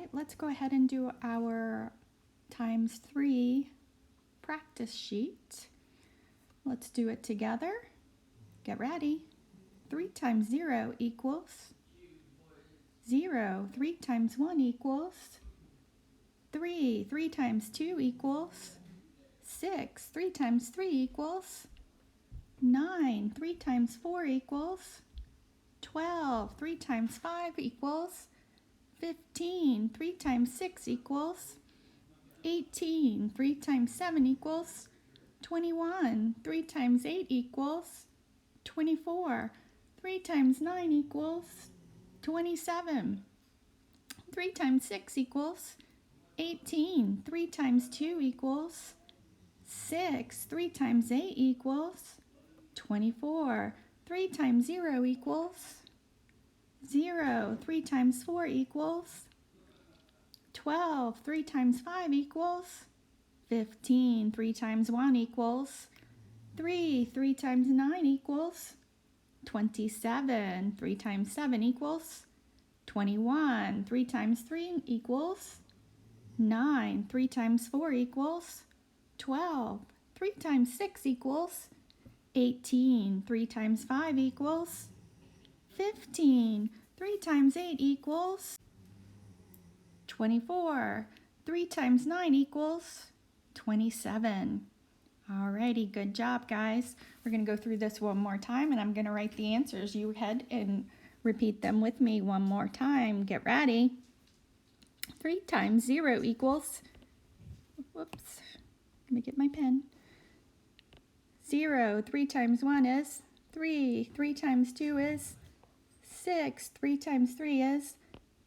right, let's go ahead and do our ×3 practice sheet. Let's do it together. Get ready. 3 times 0 equals 0. 3 times 1 equals 3. 3 times 2 equals 6. 3 times 3 equals 9. 3 times 4 equals 12. 3 times 5 equals 15. 3 times 6 equals 18. 3 times 7 equals 21. 3 times 8 equals 24. 3 times 9 equals 27. 3 times 6 equals 18. 3 times 2 equals 6. 3 times 8 equals 24. 3 times 0 equals 0. 3 times 4 equals 12. 3 times 5 equals 15. 3 times 1 equals 3. 3 times 9 equals 27. 3 times 7 equals 21. 3 times 3 equals 9. 3 times 4 equals 12. 3 times 6 equals 18. 3 times 5 equals 15. 3 times 8 equals 24. 3 times 9 equals 27. Alrighty, good job, guys. We're going to go through this one more time, and I'm going to write the answers. You head and repeat them with me one more time. Get ready. 3 times 0 equals, whoops, let me get my pen. 0. 3 times 1 is 3. 3 times 2 is 6. 3 times 3 is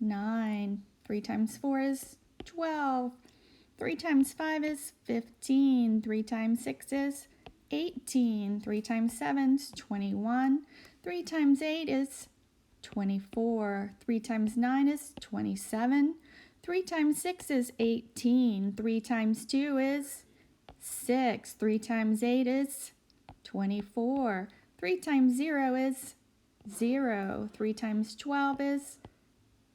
9. 3 times 4 is 12. 3 times 5 is 15. 3 times 6 is 18. 3 times 7 is 21. 3 times 8 is 24. 3 times 9 is 27. 3 times 6 is 18. 3 times 2 is 6. 3 times 8 is 24. 3 times 0 is 0. 3 times 12 is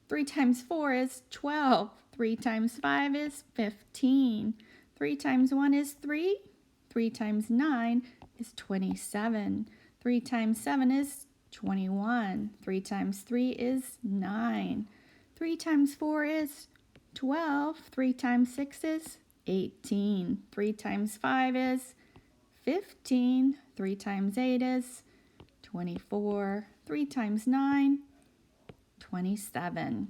3 times 4 is 12. 3 times 5 is 15. 3 times 1 is 3. 3 times 9 is 27. 3 times 7 is 21. 3 times 3 is 9. 3 times 4 is 12. 3 times 6 is 18. 3 times 5 is 15. 3 times 8 is 24. 3 times 9, 27.